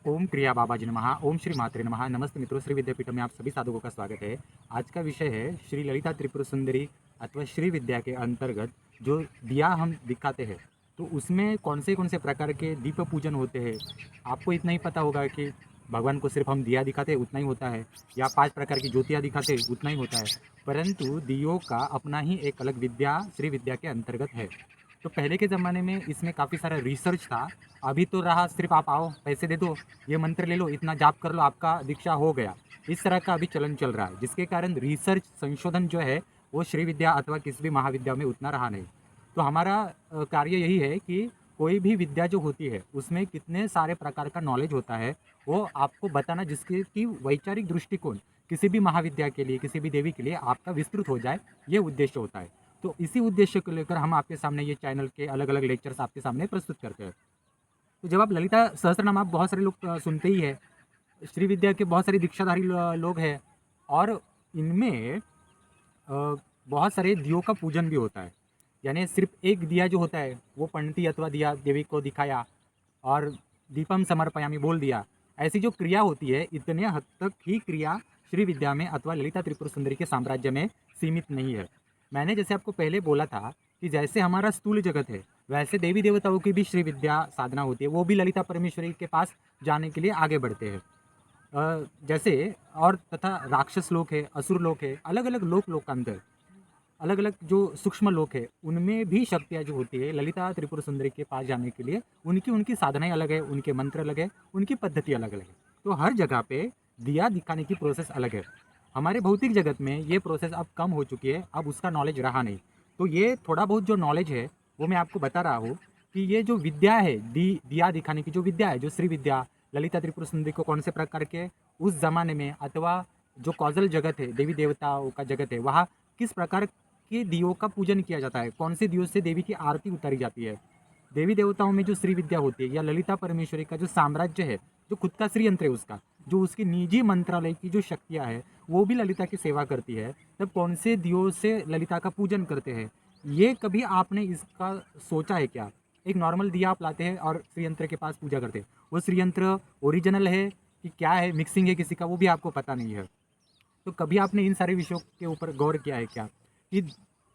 ओम क्रिया बाबाजी नमः। ओम श्री मात्रे नमः। नमस्ते मित्रों, श्री विद्यापीठ में आप सभी साधकों का स्वागत है। आज का विषय है श्री ललिता त्रिपुर सुंदरी अथवा श्री विद्या के अंतर्गत जो दिया हम दिखाते हैं, तो उसमें कौन से प्रकार के दीप पूजन होते हैं। आपको इतना ही पता होगा कि भगवान को सिर्फ हम दिया दिखाते हैं उतना ही होता है, या 5 प्रकार की ज्योतियाँ दिखाते हैं उतना ही होता है, परंतु दियों का अपना ही एक अलग विद्या श्री विद्या के अंतर्गत है। तो पहले के ज़माने में इसमें काफ़ी सारा रिसर्च था। अभी तो रहा सिर्फ आप आओ, पैसे दे दो, ये मंत्र ले लो, इतना जाप कर लो, आपका दीक्षा हो गया। इस तरह का अभी चलन चल रहा है, जिसके कारण रिसर्च संशोधन जो है वो श्री विद्या अथवा किसी भी महाविद्या में उतना रहा नहीं। तो हमारा कार्य यही है कि कोई भी विद्या जो होती है उसमें कितने सारे प्रकार का नॉलेज होता है वो आपको बताना, जिसके कि वैचारिक दृष्टिकोण किसी भी महाविद्या के लिए, किसी भी देवी के लिए आपका विस्तृत हो जाए, ये उद्देश्य होता है। तो इसी उद्देश्य को लेकर हम आपके सामने ये चैनल के अलग अलग लेक्चर्स आपके सामने प्रस्तुत करते हैं। तो जब आप ललिता सहस्त्रनाम आप बहुत सारे लोग सुनते ही है, श्री विद्या के बहुत सारे दीक्षाधारी लोग हैं, और इनमें बहुत सारे दियों का पूजन भी होता है। यानी सिर्फ एक दिया जो होता है वो पंडिती अथवा दिया देवी को दिखाया और दीपम समर्पयामि बोल दिया, ऐसी जो क्रिया होती है इतने हद तक ही क्रिया श्री विद्या में अथवा ललिता त्रिपुर सुंदरी के साम्राज्य में सीमित नहीं है। मैंने जैसे आपको पहले बोला था कि जैसे हमारा स्थूल जगत है, वैसे देवी देवताओं की भी श्री विद्या साधना होती है, वो भी ललिता परमेश्वरी के पास जाने के लिए आगे बढ़ते हैं। जैसे और तथा राक्षस लोक है, असुर लोक है, अलग अलग लोकांतर, अलग अलग जो सूक्ष्म लोक है, उनमें भी शक्तियाँ जो होती है ललिता त्रिपुर सुंदरी के पास जाने के लिए, उनकी उनकी साधनाएं अलग है, उनके मंत्र अलग है, उनकी पद्धति अलग अलग है। तो हर जगह पे दिया दिखाने की प्रोसेस अलग है। हमारे भौतिक जगत में ये प्रोसेस अब कम हो चुकी है, अब उसका नॉलेज रहा नहीं। तो ये थोड़ा बहुत जो नॉलेज है वो मैं आपको बता रहा हूँ कि ये जो विद्या है, दिया दिखाने की जो विद्या है, जो श्री विद्या ललिता त्रिपुर सुंदरी को कौन से प्रकार के उस जमाने में अथवा जो कॉजल जगत है, देवी देवताओं का जगत है, वहाँ किस प्रकार के दियों का पूजन किया जाता है, कौन से दियों से देवी की आरती उतारी जाती है। देवी देवताओं में जो श्री विद्या होती है या ललिता परमेश्वरी का जो साम्राज्य है, जो खुद का श्री यंत्र है उसका, जो उसकी निजी मंत्रालय की जो शक्तियाँ है वो भी ललिता की सेवा करती है, तब कौन से दियों से ललिता का पूजन करते हैं, ये कभी आपने इसका सोचा है क्या? एक नॉर्मल दिया आप लाते हैं और श्री यंत्र के पास पूजा करते हैं, वो श्री यंत्र ओरिजिनल है कि क्या है, मिक्सिंग है किसी का, वो भी आपको पता नहीं है। तो कभी आपने इन सारे विषयों के ऊपर गौर किया है क्या कि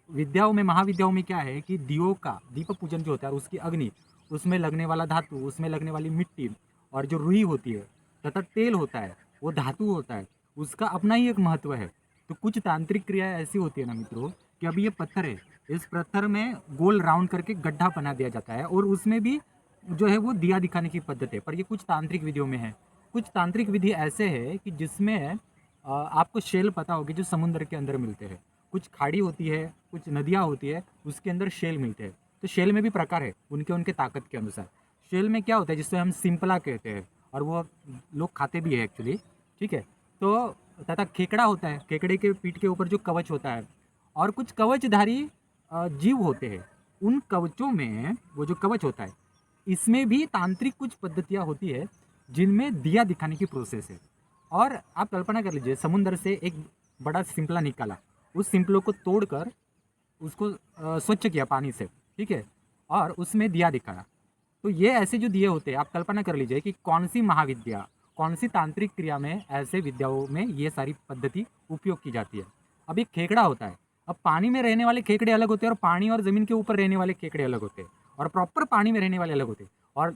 विद्याओं में, महाविद्याओं में क्या है कि दियों का दीप पूजन जो होता है, उसकी अग्नि, उसमें लगने वाला धातु, उसमें लगने वाली मिट्टी, और जो रुई होती है तथा तेल होता है, वो धातु होता है, उसका अपना ही एक महत्व है। तो कुछ तांत्रिक क्रिया ऐसी होती है ना मित्रों, कि अभी ये पत्थर है, इस पत्थर में गोल राउंड करके गड्ढा बना दिया जाता है, और उसमें भी जो है वो दिया दिखाने की पद्धति है, पर ये कुछ तांत्रिक विधियों में है। कुछ तांत्रिक विधि ऐसे है कि जिसमें आपको शेल पता होगी जो समुद्र के अंदर मिलते हैं, कुछ खाड़ी होती है, कुछ नदियाँ होती है, उसके अंदर शेल मिलते हैं। तो शेल में भी प्रकार है उनके उनके ताकत के अनुसार। शेल में क्या होता है जिससे हम सिंपला कहते हैं, और वो लोग खाते भी है एक्चुअली, ठीक है। तो तथा खेकड़ा होता है, खेकड़े के पीठ के ऊपर जो कवच होता है, और कुछ कवचधारी जीव होते हैं, उन कवचों में वो जो कवच होता है, इसमें भी तांत्रिक कुछ पद्धतियाँ होती है जिनमें दिया दिखाने की प्रोसेस है। और आप कल्पना कर लीजिए, समुंदर से एक बड़ा सिंपला निकाला, उस सिंपलों को तोड़कर उसको स्वच्छ किया पानी से, ठीक है, और उसमें दिया दिखाया। तो ये ऐसे जो दिए होते हैं, आप कल्पना कर लीजिए कि कौन सी महाविद्या, कौन सी तांत्रिक क्रिया में ऐसे विद्याओं में ये सारी पद्धति उपयोग की जाती है। अब एक खेकड़ा होता है, अब पानी में रहने वाले खेकड़े अलग होते हैं, और पानी और ज़मीन के ऊपर रहने वाले खेकड़े अलग होते हैं, और प्रॉपर पानी में रहने वाले अलग होते हैं। और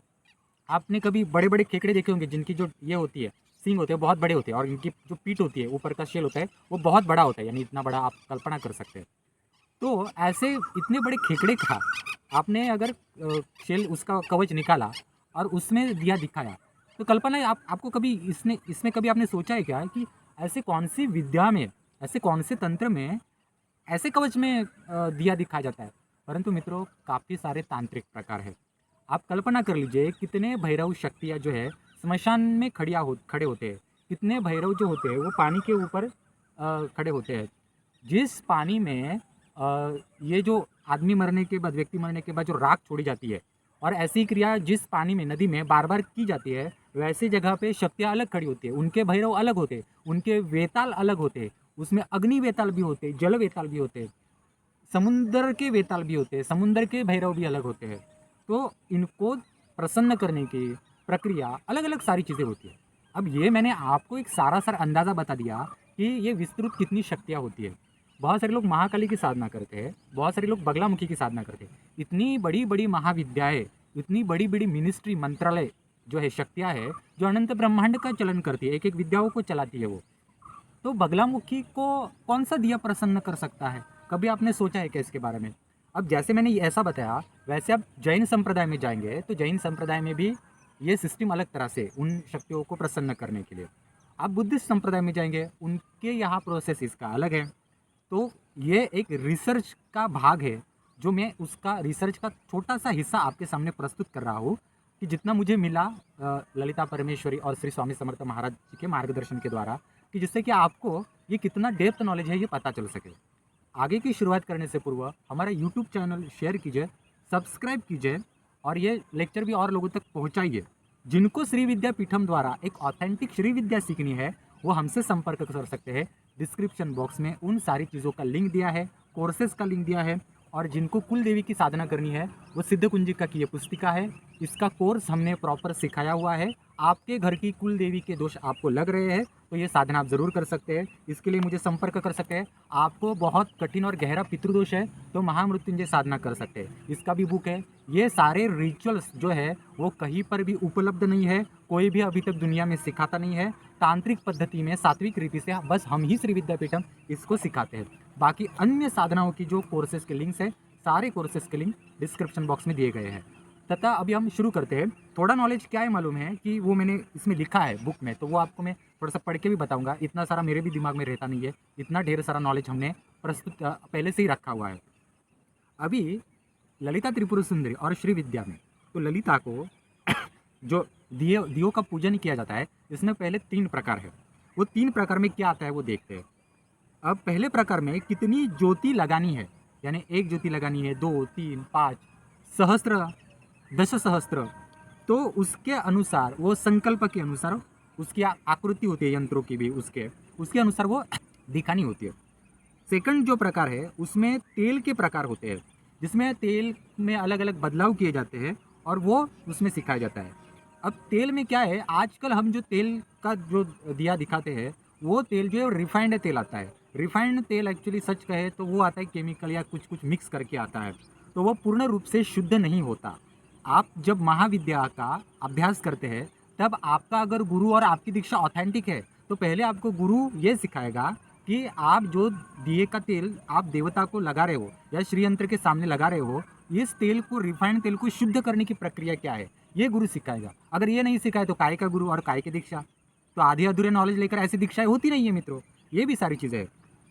आपने कभी बड़े बड़े खेकड़े देखे होंगे जिनकी जो ये होती है, सींग होते हैं, बहुत बड़े होते हैं, और इनकी जो पीठ होती है, ऊपर का शेल होता है, वो बहुत बड़ा होता है, यानी इतना बड़ा आप कल्पना कर सकते हैं। तो ऐसे इतने बड़े खेकड़े का आपने अगर शेल, उसका कवच निकाला और उसमें दिया दिखाया, तो कल्पना है आपको कभी इसने इसमें कभी आपने सोचा है क्या कि ऐसे कौन सी विद्या में, ऐसे कौन से तंत्र में ऐसे कवच में दिया दिखाया जाता है। परंतु मित्रों, काफ़ी सारे तांत्रिक प्रकार है। आप कल्पना कर लीजिए कितने भैरव शक्तियाँ जो है स्मशान में खड़े होते हैं, कितने भैरव जो होते हैं वो पानी के ऊपर खड़े होते हैं, जिस पानी में ये जो आदमी मरने के बाद, व्यक्ति मरने के बाद जो राख छोड़ी जाती है, और ऐसी क्रिया जिस पानी में, नदी में बार बार की जाती है, वैसी जगह पे शक्तियाँ अलग खड़ी होती है, उनके भैरव अलग होते हैं, उनके वेताल अलग होते हैं, उसमें अग्नि वेताल भी होते हैं, जल वेताल भी होते हैं, समुंदर के वेताल भी होते हैं, समुंदर के भैरव भी अलग होते हैं। तो इनको प्रसन्न करने की, प्रक्रिया, अलग अलग सारी चीज़ें होती है। अब ये मैंने आपको एक सारा अंदाज़ा बता दिया कि ये विस्तृत कितनी शक्तियाँ होती है। बहुत सारे लोग महाकाली की साधना करते हैं, बहुत सारे लोग बगलामुखी की साधना करते हैं। इतनी बड़ी बड़ी महाविद्याएँ, इतनी बड़ी बड़ी मिनिस्ट्री, मंत्रालय जो है, शक्तियाँ है, जो अनंत ब्रह्मांड का चलन करती है, एक एक विद्याओं को चलाती है वो। तो बगलामुखी को कौन सा दिया प्रसन्न कर सकता है? कभी आपने सोचा है क्या इसके बारे में? अब जैसे मैंने ये ऐसा बताया, वैसे आप जैन संप्रदाय में जाएंगे तो जैन संप्रदाय में भी ये सिस्टम अलग तरह से उन शक्तियों को प्रसन्न करने के लिए। आप बुद्धिस्ट संप्रदाय में जाएंगे, उनके यहाँ प्रोसेस इसका अलग है। तो ये एक रिसर्च का भाग है, जो मैं उसका रिसर्च का छोटा सा हिस्सा आपके सामने प्रस्तुत कर रहा हूँ, कि जितना मुझे मिला ललिता परमेश्वरी और श्री स्वामी समर्थ महाराज जी के मार्गदर्शन के द्वारा, कि जिससे कि आपको ये कितना डेप्थ नॉलेज है ये पता चल सके। आगे की शुरुआत करने से पूर्व हमारा यूट्यूब चैनल शेयर कीजिए, सब्सक्राइब कीजिए और ये लेक्चर भी और लोगों तक पहुंचाइए। जिनको श्री विद्यापीठम द्वारा एक ऑथेंटिक श्री विद्या सीखनी है वो हमसे संपर्क कर सकते हैं। डिस्क्रिप्शन बॉक्स में उन सारी चीज़ों का लिंक दिया है, कोर्सेज का लिंक दिया है। और जिनको कुल देवी की साधना करनी है वो सिद्ध कुंजिका की ये पुस्तिका है, इसका कोर्स हमने प्रॉपर सिखाया हुआ है। आपके घर की कुल देवी के दोष आपको लग रहे हैं तो ये साधना आप ज़रूर कर सकते हैं। इसके लिए मुझे संपर्क कर सकते हैं। आपको बहुत कठिन और गहरा पितृदोष है तो महामृत्युंजय साधना कर सकते हैं, इसका भी बुक है। ये सारे रिचुअल्स जो है वो कहीं पर भी उपलब्ध नहीं है, कोई भी अभी तक दुनिया में सिखाता नहीं है। तांत्रिक पद्धति में सात्विक रीति से बस हम ही श्री विद्यापीठम इसको सिखाते हैं। बाकी अन्य साधनाओं की जो कोर्सेज के लिंक्स है, सारे कोर्सेज के लिंक डिस्क्रिप्शन बॉक्स में दिए गए हैं। तथा अभी हम शुरू करते हैं। थोड़ा नॉलेज क्या है मालूम है कि वो मैंने इसमें लिखा है बुक में, तो वो आपको मैं थोड़ा सा पढ़ के भी बताऊंगा। इतना सारा मेरे भी दिमाग में रहता नहीं है, इतना ढेर सारा नॉलेज हमने प्रस्तुत पहले से ही रखा हुआ है। अभी ललिता त्रिपुर सुंदरी और श्री विद्या में, तो ललिता को जो दियों का पूजन किया जाता है, इसमें पहले 3 प्रकार है। वो 3 प्रकार में क्या आता है वो देखते हैं। अब पहले प्रकार में कितनी ज्योति लगानी है, यानी 1 ज्योति लगानी है, 2, 3, 5, सहस्त्र, 10 सहस्त्र, तो उसके अनुसार, वो संकल्प के अनुसार उसकी आकृति होती है, यंत्रों की भी उसके अनुसार वो दिखानी होती है। सेकंड जो प्रकार है उसमें तेल के प्रकार होते हैं, जिसमें तेल में अलग अलग बदलाव किए जाते हैं और वो उसमें सिखाया जाता है। अब तेल में क्या है, आजकल हम जो तेल का जो दिया दिखाते हैं वो तेल जो है रिफाइंड तेल आता है। रिफाइंड तेल एक्चुअली सच कहे तो वो आता है केमिकल या कुछ कुछ मिक्स करके आता है, तो वो पूर्ण रूप से शुद्ध नहीं होता। आप जब महाविद्या का अभ्यास करते हैं तब आपका अगर गुरु और आपकी दीक्षा ऑथेंटिक है तो पहले आपको गुरु ये सिखाएगा कि आप जो दिए का तेल आप देवता को लगा रहे हो या श्री यंत्र के सामने लगा रहे हो, इस तेल को, रिफाइंड तेल को शुद्ध करने की प्रक्रिया क्या है, ये गुरु सिखाएगा। अगर ये नहीं सिखाए तो काय का गुरु और काय की दीक्षा, तो आधे अधूरे नॉलेज लेकर ऐसी दीक्षाएं होती नहीं है मित्रों। ये भी सारी चीज़ें हैं।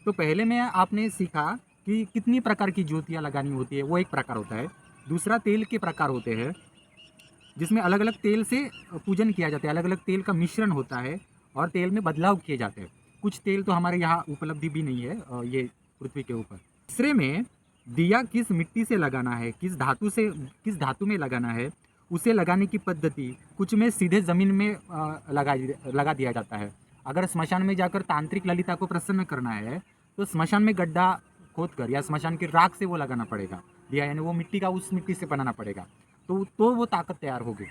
तो पहले में आपने सीखा कि कितनी प्रकार की ज्योतियाँ लगानी होती है, वो एक प्रकार होता है। दूसरा तेल के प्रकार होते हैं, जिसमें अलग अलग तेल से पूजन किया जाता है, अलग अलग तेल का मिश्रण होता है और तेल में बदलाव किए जाते हैं। कुछ तेल तो हमारे यहाँ उपलब्धि भी नहीं है ये पृथ्वी के ऊपर। तीसरे में दिया किस मिट्टी से लगाना है, किस धातु में लगाना है, उसे लगाने की पद्धति। कुछ में सीधे ज़मीन में लगा दिया जाता है। अगर स्मशान में जाकर तांत्रिक ललिता को प्रसन्न करना है तो स्मशान में गड्ढा खोद कर या स्मशान की राख से वो लगाना पड़ेगा दिया, यानी वो मिट्टी का उस मिट्टी से बनाना पड़ेगा, तो वो ताकत तैयार होगी।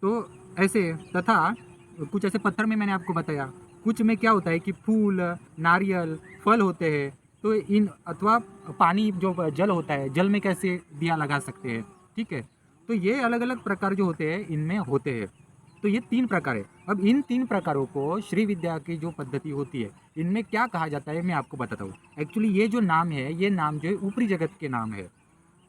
तो ऐसे, तथा कुछ ऐसे पत्थर में मैंने आपको बताया। कुछ में क्या होता है कि फूल, नारियल, फल होते हैं, तो इन, अथवा पानी जो जल होता है, जल में कैसे दिया लगा सकते हैं, ठीक है। तो ये अलग अलग प्रकार जो होते हैं इनमें होते हैं। तो ये 3 प्रकार है। अब इन 3 प्रकारों को श्री विद्या की जो पद्धति होती है इनमें क्या कहा जाता है मैं आपको बताता हूँ। एक्चुअली ये जो नाम है, ये नाम जो है ऊपरी जगत के नाम है।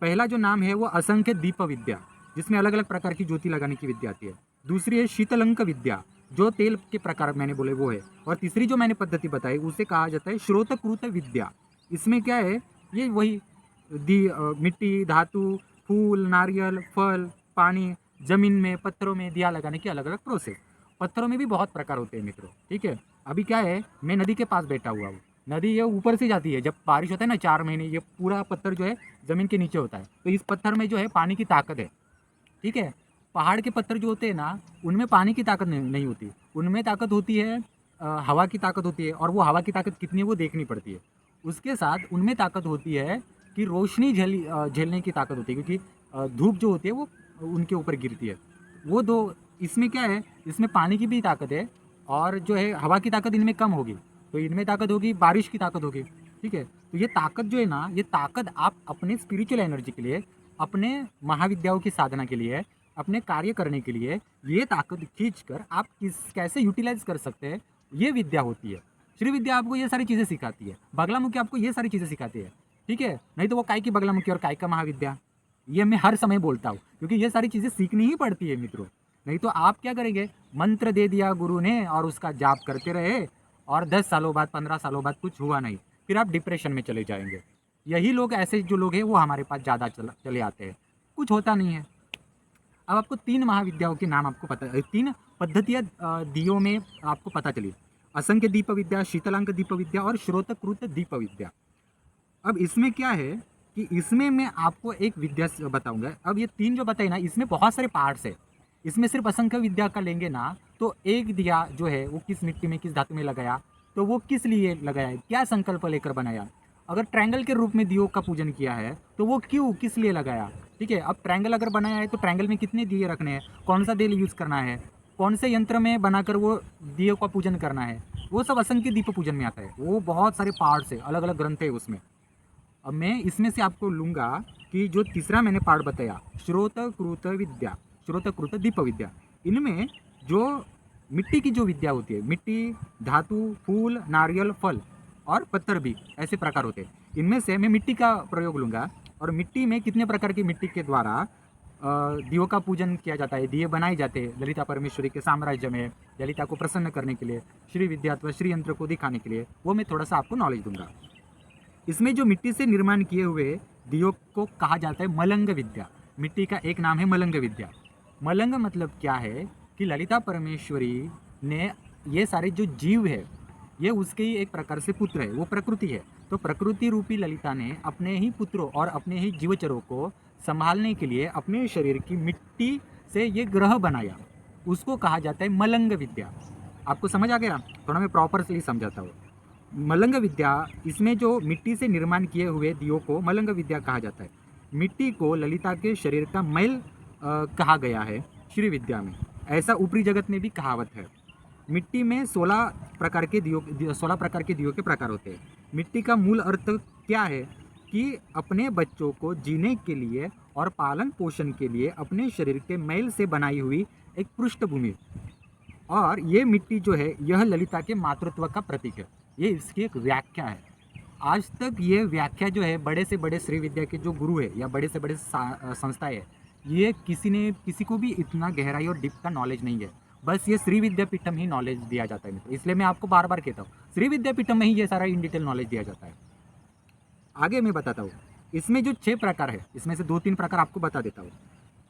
पहला जो नाम है वो असंख्य दीप विद्या, जिसमें अलग अलग प्रकार की ज्योति लगाने की विद्या आती है। दूसरी है शीतलंक विद्या, जो तेल के प्रकार मैंने बोले वो है। और तीसरी जो मैंने पद्धति बताई उसे कहा जाता है श्रोतकृत विद्या। इसमें क्या है, ये वही मिट्टी, धातु, फूल, नारियल, फल, पानी, जमीन में, पत्थरों में दिया लगाने की अलग अलग प्रोसेस। पत्थरों में भी बहुत प्रकार होते हैं मित्रों, ठीक है। अभी क्या है, मैं नदी के पास बैठा हुआ हूँ। नदी ये ऊपर से जाती है, जब बारिश होता है ना 4 महीने, ये पूरा पत्थर जो है ज़मीन के नीचे होता है। तो इस पत्थर में जो है पानी की ताकत है, ठीक है। पहाड़ के पत्थर जो होते हैं ना, उनमें पानी की ताकत नहीं होती, उनमें ताकत होती है हवा की ताकत होती है, और वो हवा की ताकत कितनी है वो देखनी पड़ती है। उसके साथ उनमें ताकत होती है कि रोशनी झेलने की ताकत होती है, क्योंकि धूप जो होती है वो उनके ऊपर गिरती है। वो 2 इसमें क्या है, इसमें पानी की भी ताकत है और जो है हवा की ताकत इनमें कम होगी, तो इनमें ताकत होगी, बारिश की ताकत होगी। ठीक है, तो ये ताकत जो है ना, ये ताकत आप अपने स्पिरिचुअल एनर्जी के लिए, अपने महाविद्याओं की साधना के लिए, अपने कार्य करने के लिए ये ताकत खींच कर आप कैसे यूटिलाइज कर सकते हैं, ये विद्या होती है। श्री विद्या आपको ये सारी चीज़ें सिखाती है, बगलामुखी आपको ये सारी चीज़ें सिखाती है। ठीक है, नहीं तो वो काय की बगलामुखी और काय का महाविद्या, ये मैं हर समय बोलता हूँ, क्योंकि ये सारी चीज़ें सीखनी ही पड़ती है मित्रों। नहीं तो आप क्या करेंगे, मंत्र दे दिया गुरु ने और उसका जाप करते रहे और 10 सालों बाद 15 सालों बाद कुछ हुआ नहीं, फिर आप डिप्रेशन में चले जाएंगे। यही लोग, ऐसे जो लोग हैं वो हमारे पास ज़्यादा चले आते हैं, कुछ होता नहीं है। अब आपको 3 महाविद्याओं के नाम आपको पता, 3 पद्धतियाँ दियों में आपको पता चली, असंख्य दीप विद्या, शीतलांक दीप विद्या और श्रोतकृत दीप विद्या। अब इसमें क्या है कि इसमें मैं आपको एक विद्या बताऊंगा। अब ये 3 जो बताई ना, इसमें बहुत सारे पार्ट्स है। इसमें सिर्फ असंख्य विद्या का लेंगे ना, तो एक दिया जो है वो किस मिट्टी में, किस धातु में लगाया, तो वो किस लिए लगाया है, क्या संकल्प लेकर बनाया। अगर ट्रायंगल के रूप में दियों का पूजन किया है तो वो क्यों, किस लिए लगाया। ठीक है, अब ट्रायंगल अगर बनाया है तो ट्रायंगल में कितने दिए रखने हैं, कौन सा दिया यूज़ करना है, कौन से यंत्र में बनाकर वो दियों का पूजन करना है, वो सब असंख्य दीप पूजन में आता है। वो बहुत सारे पार्ट्स है, अलग अलग ग्रंथ है उसमें। अब मैं इसमें से आपको लूँगा कि जो तीसरा मैंने पार्ट बताया, श्रोतकृत विद्या, श्रोतकृत दीप विद्या, इनमें जो मिट्टी की जो विद्या होती है, मिट्टी, धातु, फूल, नारियल, फल और पत्थर भी, ऐसे प्रकार होते हैं। इनमें से मैं मिट्टी का प्रयोग लूँगा और मिट्टी में कितने प्रकार की मिट्टी के द्वारा दियों का पूजन किया जाता है, दिए बनाए जाते हैं ललिता परमेश्वरी के साम्राज्य में, ललिता को प्रसन्न करने के लिए, श्री विद्या अथवा श्री यंत्र को दिखाने के लिए, वो मैं थोड़ा सा आपको नॉलेज दूंगा। इसमें जो मिट्टी से निर्माण किए हुए दियों को कहा जाता है मलंग विद्या। मिट्टी का एक नाम है मलंग विद्या। मलंग मतलब क्या है कि ललिता परमेश्वरी ने, ये सारे जो जीव है ये उसके ही एक प्रकार से पुत्र है, वो प्रकृति है। तो प्रकृति रूपी ललिता ने अपने ही पुत्रों और अपने ही जीवचरों को संभालने के लिए अपने शरीर की मिट्टी से ये ग्रह बनाया, उसको कहा जाता है मलंग विद्या। आपको समझ आ गया? थोड़ा मैं प्रॉपरली समझाता हूँ। मलंग विद्या, इसमें जो मिट्टी से निर्माण किए हुए दियों को मलंग विद्या कहा जाता है। मिट्टी को ललिता के शरीर का मैल कहा गया है श्री विद्या में, ऐसा ऊपरी जगत में भी कहावत है। मिट्टी में 16 प्रकार के दियों के प्रकार होते हैं। मिट्टी का मूल अर्थ क्या है कि अपने बच्चों को जीने के लिए और पालन पोषण के लिए अपने शरीर के मैल से बनाई हुई एक पृष्ठभूमि, और ये मिट्टी जो है यह ललिता के मातृत्व का प्रतीक है। ये इसकी एक व्याख्या है। आज तक ये व्याख्या जो है बड़े से बड़े श्री विद्या के जो गुरु है या बड़े से बड़े संस्थाएं है, ये किसी को भी इतना गहराई और डीप का नॉलेज नहीं है। बस ये श्री विद्यापीठम ही नॉलेज दिया जाता है मित्र। इसलिए मैं आपको बार बार कहता हूँ, श्री विद्यापीठम में ही ये सारा इन डिटेल नॉलेज दिया जाता है। आगे मैं बताता हूँ, इसमें जो 6 प्रकार है, इसमें से 2-3 प्रकार आपको बता देता हूँ।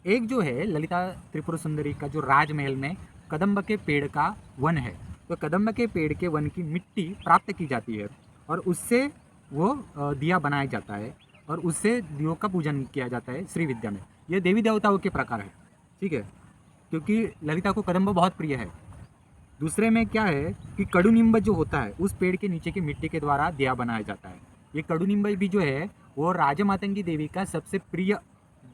एक जो है ललिता त्रिपुर सुंदरी का जो राजमहल में कदम्ब के पेड़ का वन है, तो कदम्ब के पेड़ के वन की मिट्टी प्राप्त की जाती है और उससे वो दिया बनाया जाता है और उससे दियों का पूजन किया जाता है श्री विद्या में। ये देवी देवताओं के प्रकार है, ठीक है, क्योंकि ललिता को कदम्ब बहुत प्रिय है। दूसरे में क्या है कि कड़ूनिम्ब जो होता है, उस पेड़ के नीचे की मिट्टी के द्वारा दिया बनाया जाता है। ये कड़ूनिम्ब भी जो है वो राजमातंगी देवी का सबसे प्रिय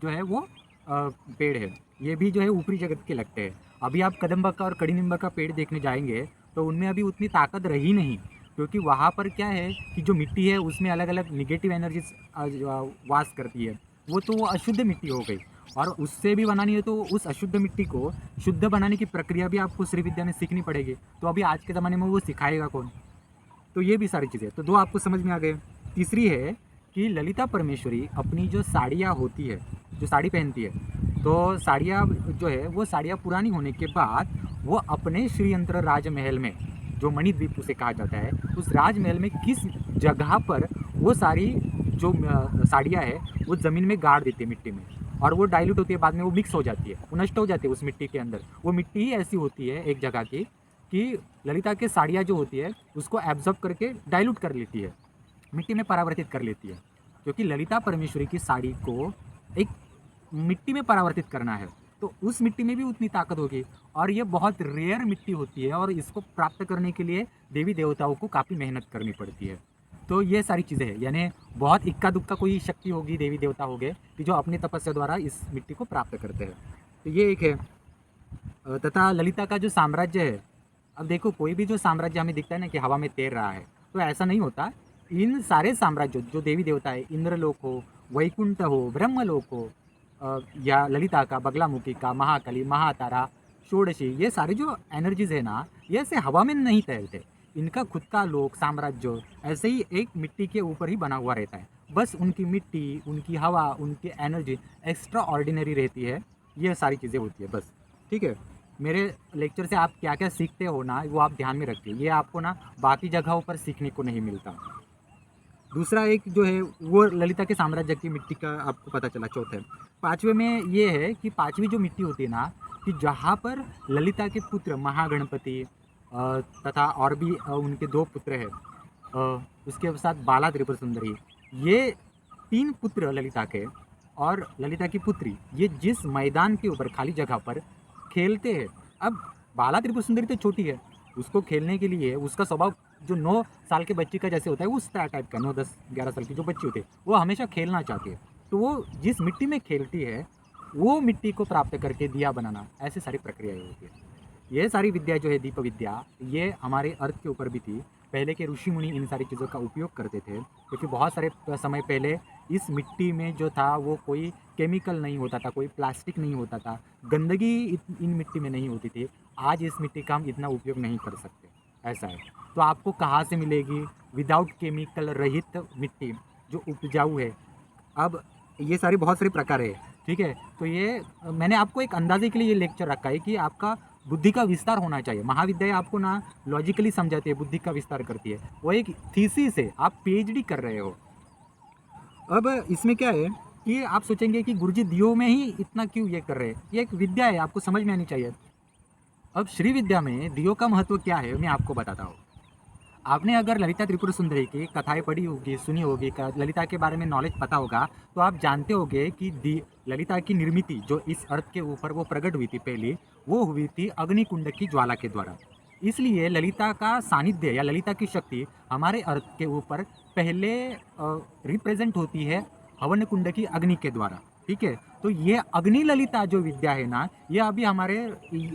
जो है वो पेड़ है। ये भी जो है ऊपरी जगत के लगते हैं। अभी आप कदम्ब का और कड़ूनिम्ब का पेड़ देखने जाएंगे तो उनमें अभी उतनी ताकत रही नहीं, क्योंकि वहाँ पर क्या है कि जो मिट्टी है उसमें अलग अलग निगेटिव एनर्जीज वास करती है। वो अशुद्ध मिट्टी हो गई, और उससे भी बनानी है तो उस अशुद्ध मिट्टी को शुद्ध बनाने की प्रक्रिया भी आपको श्री विद्या में सीखनी पड़ेगी। तो अभी आज के ज़माने में वो सिखाएगा कौन? तो ये भी सारी चीज़ें, तो 2 आपको समझ में आ गए। तीसरी है कि ललिता परमेश्वरी अपनी जो साड़ियाँ होती है, जो साड़ी पहनती है, तो साड़ियाँ जो है वो साड़ियाँ पुरानी होने के बाद वो अपने श्रीयंत्र राजमहल में, जो मणिद्वीप उसे कहा जाता है, उस राजमहल में किस जगह पर वो सारी जो साड़ियाँ है वो ज़मीन में गाड़ देती है मिट्टी में, और वो डाइल्यूट होती है, बाद में वो मिक्स हो जाती है, वो नष्ट हो जाती है उस मिट्टी के अंदर। वो मिट्टी ही ऐसी होती है एक जगह की कि ललिता के साड़ियाँ जो होती है उसको एब्जॉर्ब करके डाइल्यूट कर लेती है, मिट्टी में परावर्तित कर लेती है। क्योंकि ललिता परमेश्वरी की साड़ी को एक मिट्टी में परावर्तित करना है, तो उस मिट्टी में भी उतनी ताकत होगी, और ये बहुत रेयर मिट्टी होती है, और इसको प्राप्त करने के लिए देवी देवताओं को काफ़ी मेहनत करनी पड़ती है। तो ये सारी चीज़ें हैं, यानी बहुत इक्का दुक्का कोई शक्ति होगी, देवी देवता होंगे कि जो अपनी तपस्या द्वारा इस मिट्टी को प्राप्त करते हैं। तो ये एक है। तथा ललिता का जो साम्राज्य है, अब देखो कोई भी जो साम्राज्य हमें दिखता है ना कि हवा में तैर रहा है, तो ऐसा नहीं होता। इन सारे साम्राज्यों जो देवी देवता है, इंद्रलोक हो, वैकुंठ हो, ब्रह्मलोक हो, या ललिता का, बगलामुखी का, महाकाली, महातारा, षोडशी, ये सारे जो एनर्जीज है ना, ये ऐसे हवा में नहीं तैरते। इनका खुद का लोक साम्राज्य ऐसे ही एक मिट्टी के ऊपर ही बना हुआ रहता है। बस उनकी मिट्टी, उनकी हवा, उनकी एनर्जी एक्स्ट्रा ऑर्डिनरी रहती है। ये सारी चीज़ें होती है बस। ठीक है, मेरे लेक्चर से आप क्या क्या सीखते हो ना, वो आप ध्यान में रखिए। ये आपको ना बाकी जगहों पर सीखने को नहीं मिलता। दूसरा एक जो है वो ललिता के साम्राज्य की मिट्टी का आपको पता चला। चौथे पाँचवें में ये है कि पाँचवीं जो मिट्टी होती है ना, कि जहाँ पर ललिता के पुत्र महागणपति तथा और भी उनके दो पुत्र हैं, उसके साथ बाला त्रिपुर सुंदरी, ये तीन पुत्र ललिता के और ललिता की पुत्री, ये जिस मैदान के ऊपर खाली जगह पर खेलते हैं। अब बाला त्रिपुर सुंदरी तो छोटी है, उसको खेलने के लिए उसका स्वभाव जो 9 साल के बच्चे का जैसे होता है, उस टाइप का, 9, 10, 11 साल की जो बच्ची होती है, वो हमेशा खेलना चाहती है। तो वो जिस मिट्टी में खेलती है, वो मिट्टी को प्राप्त करके दिया बनाना, ऐसी सारी प्रक्रियाएँ होती है। ये सारी विद्या जो है दीप विद्या, ये हमारे अर्थ के ऊपर भी थी। पहले के ऋषि मुनि इन सारी चीज़ों का उपयोग करते थे, क्योंकि बहुत सारे समय पहले इस मिट्टी में जो था वो कोई केमिकल नहीं होता था, कोई प्लास्टिक नहीं होता था, गंदगी इन मिट्टी में नहीं होती थी। आज इस मिट्टी का हम इतना उपयोग नहीं कर सकते, ऐसा है। तो आपको कहाँ से मिलेगी विदाउट केमिकल रहित मिट्टी जो उपजाऊ है? अब ये सारी बहुत सारे प्रकार है, ठीक है। तो ये मैंने आपको एक अंदाजे के लिए ये लेक्चर रखा है कि आपका बुद्धि का विस्तार होना चाहिए। महाविद्या आपको ना लॉजिकली समझाती है, बुद्धि का विस्तार करती है। वो एक थीसिस है, आप पीएचडी कर रहे हो। अब इसमें क्या है कि आप सोचेंगे कि गुरुजी दियो में ही इतना क्यों ये कर रहे हैं? ये एक विद्या है, आपको समझ में आनी चाहिए। अब श्री विद्या में दियो का महत्व क्या है, मैं आपको बताता हूँ। आपने अगर ललिता त्रिपुर सुंदरी की कथाएं पढ़ी होगी, सुनी होगी, ललिता के बारे में नॉलेज पता होगा, तो आप जानते होंगे कि ललिता की निर्मित जो इस अर्थ के ऊपर वो प्रकट हुई थी पहली, वो हुई थी अग्निकुंड की ज्वाला के द्वारा। इसलिए ललिता का सानिध्य या ललिता की शक्ति हमारे अर्थ के ऊपर पहले रिप्रेजेंट होती है हवन कुंड की अग्नि के द्वारा। ठीक है, तो ये अग्नि ललिता जो विद्या है ना, ये अभी हमारे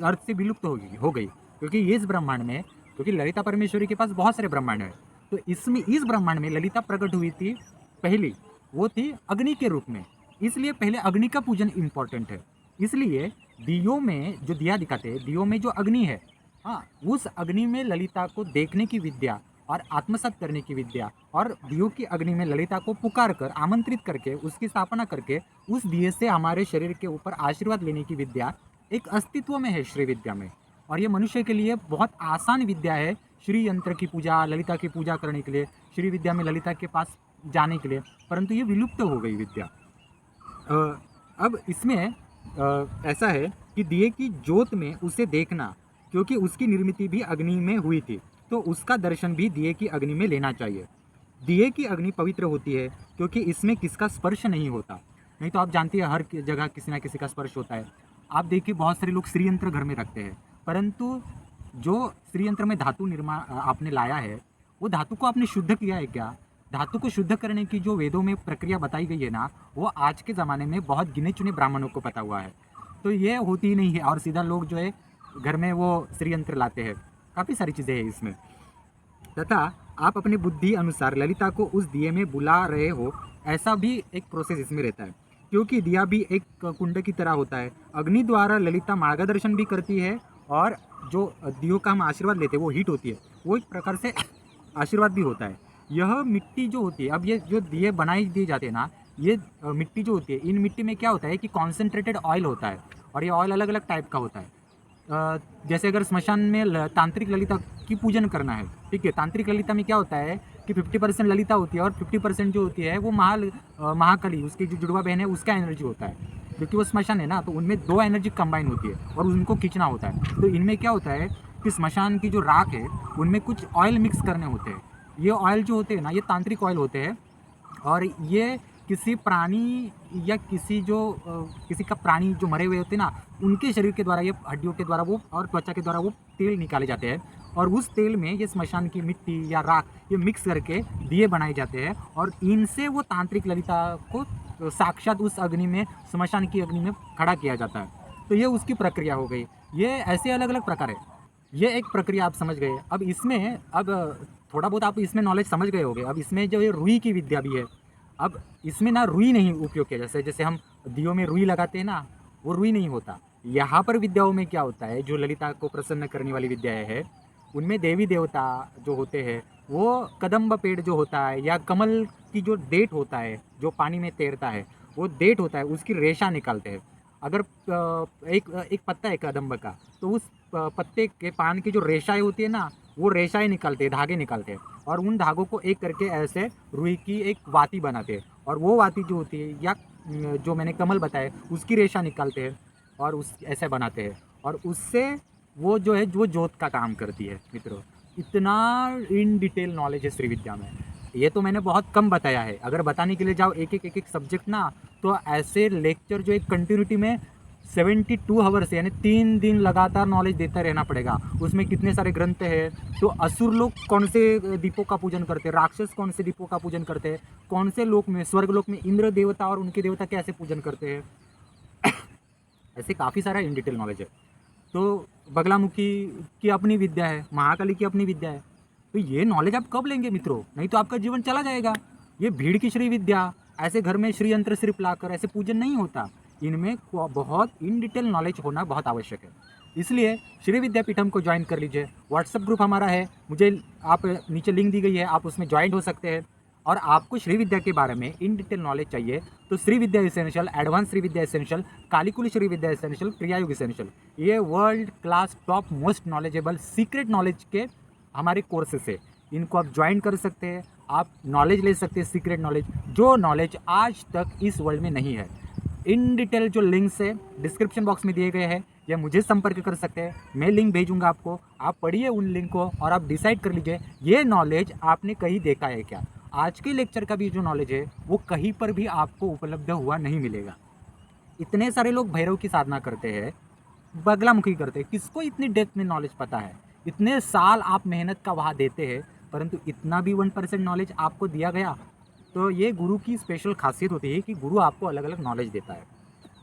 अर्थ से विलुप्त हो गई, क्योंकि ये इस ब्रह्मांड में, क्योंकि ललिता परमेश्वरी के पास बहुत सारे ब्रह्मांड हैं, तो इसमें इस ब्रह्मांड में ललिता प्रकट हुई थी पहली, वो थी अग्नि के रूप में। इसलिए पहले अग्नि का पूजन इम्पोर्टेंट है। इसलिए दियो में जो दिया दिखाते हैं, दियो में जो अग्नि है, हाँ, उस अग्नि में ललिता को देखने की विद्या और आत्मसात करने की विद्या, और दियो की अग्नि में ललिता को पुकार कर आमंत्रित करके उसकी स्थापना करके उस दिए से हमारे शरीर के ऊपर आशीर्वाद लेने की विद्या एक अस्तित्व में है श्री विद्या में। और ये मनुष्य के लिए बहुत आसान विद्या है, श्री यंत्र की पूजा, ललिता की पूजा करने के लिए, श्री विद्या में ललिता के पास जाने के लिए, परंतु ये विलुप्त हो गई विद्या। अब इसमें ऐसा है कि दिए की ज्योत में उसे देखना, क्योंकि उसकी निर्मित भी अग्नि में हुई थी, तो उसका दर्शन भी दिए की अग्नि में लेना चाहिए। दिए की अग्नि पवित्र होती है क्योंकि इसमें किसका स्पर्श नहीं होता। नहीं तो आप जानती है हर जगह किसी ना किसी का स्पर्श होता है। आप देखिए बहुत सारे लोग श्रीयंत्र घर में रखते हैं, परंतु जो श्रीयंत्र में धातु निर्माण आपने लाया है, वो धातु को आपने शुद्ध किया है क्या? धातु को शुद्ध करने की जो वेदों में प्रक्रिया बताई गई है ना, वो आज के ज़माने में बहुत गिने चुने ब्राह्मणों को पता हुआ है। तो ये होती ही नहीं है, और सीधा लोग जो है घर में वो श्रीयंत्र लाते हैं। काफ़ी सारी चीज़ें हैं इसमें। तथा आप अपनी बुद्धि अनुसार ललिता को उस दिए में बुला रहे हो, ऐसा भी एक प्रोसेस इसमें रहता है, क्योंकि दिया भी एक कुंड की तरह होता है। अग्नि द्वारा ललिता मार्गदर्शन भी करती है, और जो दियो का हम आशीर्वाद लेते हैं वो हीट होती है, वो एक प्रकार से आशीर्वाद भी होता है। यह मिट्टी जो होती है, अब ये जो दिए बनाई दिए जाते हैं ना, ये मिट्टी जो होती है, इन मिट्टी में क्या होता है कि कॉन्सेंट्रेटेड ऑयल होता है, और ये ऑयल अलग अलग टाइप का होता है। जैसे अगर स्मशान में तांत्रिक ललिता की पूजन करना है, ठीक है, तांत्रिक ललिता में क्या होता है कि 50% ललिता होती है और 50% जो होती है वो महाकाली, उसकी जो जुड़वा बहन है, उसका एनर्जी होता है, क्योंकि वो स्मशान है ना, तो उनमें 2 एनर्जी कंबाइन होती है और उनको खींचना होता है। तो इनमें क्या होता है कि स्मशान की जो राख है उनमें कुछ ऑयल मिक्स करने होते हैं। ये ऑयल जो होते हैं ना, ये तांत्रिक ऑयल होते हैं, और ये किसी प्राणी या किसी का प्राणी जो मरे हुए होते हैं ना, उनके शरीर के द्वारा, ये हड्डियों के द्वारा वो और त्वचा के द्वारा वो तेल निकाले जाते हैं, और उस तेल में ये स्मशान की मिट्टी या राख ये मिक्स करके दिए बनाए जाते हैं, और इनसे वो तांत्रिक ललिता को साक्षात उस अग्नि में, स्मशान की अग्नि में खड़ा किया जाता है। तो ये उसकी प्रक्रिया हो गई। ये ऐसे अलग अलग प्रकार है। ये एक प्रक्रिया आप समझ गए। अब इसमें अब थोड़ा बहुत आप इसमें नॉलेज समझ गए होंगे। अब इसमें जो ये रुई की विद्या भी है, अब इसमें ना रुई नहीं उपयोग किया, जैसे जैसे हम दियों में रुई लगाते हैं ना, वो रुई नहीं होता। यहाँ पर विद्याओं में क्या होता है, जो ललिता को प्रसन्न करने वाली विद्याएं है, उनमें देवी देवता जो होते हैं, वो कदम्ब पेड़ जो होता है या कमल की जो डेट होता है जो पानी में तैरता है, वो डेट होता है, उसकी रेशा निकालते हैं। अगर एक एक पत्ता है कदम्ब का, तो उस पत्ते के पान की जो रेशाएं होती है ना, वो रेशाएं निकालते हैं, धागे निकालते हैं, और उन धागों को एक करके ऐसे रुई की एक वाती बनाते हैं। और वो वाती जो होती है या जो मैंने कमल बताया, उसकी रेशा निकालते हैं और उस ऐसे बनाते हैं, और उससे वो जो है वो जोत का काम करती है। मित्रों, इतना इन डिटेल नॉलेज है श्री विद्या में। ये तो मैंने बहुत कम बताया है। अगर बताने के लिए जाओ एक एक सब्जेक्ट ना, तो ऐसे लेक्चर जो एक कंटिन्यूटी में 72 आवर्स यानी 3 दिन लगातार नॉलेज देता रहना पड़ेगा। उसमें कितने सारे ग्रंथ हैं, तो असुर लोग कौन से दीपों का पूजन करते हैं, राक्षस कौन से दीपों का पूजन करते हैं, कौन से लोक में, स्वर्ग लोक में इंद्र देवता और उनके देवता कैसे पूजन करते हैं, ऐसे काफ़ी सारा इन डिटेल नॉलेज है। तो बगलामुखी की अपनी विद्या है, महाकाली की अपनी विद्या है। तो ये नॉलेज आप कब लेंगे मित्रों, नहीं तो आपका जीवन चला जाएगा। ये भीड़ की श्री विद्या, ऐसे घर में श्री यंत्र सिर्फ लाकर ऐसे पूजन नहीं होता। इनमें बहुत इन डिटेल नॉलेज होना बहुत आवश्यक है। इसलिए श्री विद्यापीठम को ज्वाइन कर लीजिए। व्हाट्सएप ग्रुप हमारा है, मुझे आप नीचे लिंक दी गई है, आप उसमें ज्वाइन हो सकते हैं। और आपको श्री विद्या के बारे में इन डिटेल नॉलेज चाहिए तो श्री विद्या एसेंशियल, एडवांस श्री विद्या एसेंशियल, कालीकुली श्री विद्या एसेंशियल, क्रियायुग एसेंशियल, ये world class top most knowledgeable secret knowledge के हमारे कोर्सेस है। इनको आप ज्वाइन कर सकते हैं, आप नॉलेज ले सकते हैं, सीक्रेट नॉलेज, जो नॉलेज आज तक इस वर्ल्ड में नहीं है। इन डिटेल जो लिंक्स है डिस्क्रिप्शन बॉक्स में दिए गए हैं, या मुझे संपर्क कर सकते हैं, मैं लिंक भेजूंगा आपको। आप पढ़िए उन लिंक को और आप डिसाइड कर लीजिए ये नॉलेज आपने कहीं देखा है क्या। आज के लेक्चर का भी जो नॉलेज है वो कहीं पर भी आपको उपलब्ध हुआ नहीं मिलेगा। इतने सारे लोग भैरव की साधना करते हैं, बगलामुखी करते हैं, किसको इतनी डेप्थ में नॉलेज पता है। इतने साल आप मेहनत का वहाँ देते हैं, परंतु इतना भी 1% नॉलेज आपको दिया गया। तो ये गुरु की स्पेशल खासियत होती है कि गुरु आपको अलग अलग नॉलेज देता है।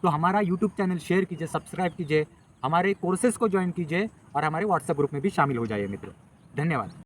तो हमारा यूट्यूब चैनल शेयर कीजिए, सब्सक्राइब कीजिए, हमारे कोर्सेज को ज्वाइन कीजिए और हमारे व्हाट्सएप ग्रुप में भी शामिल हो जाइए मित्रों। धन्यवाद।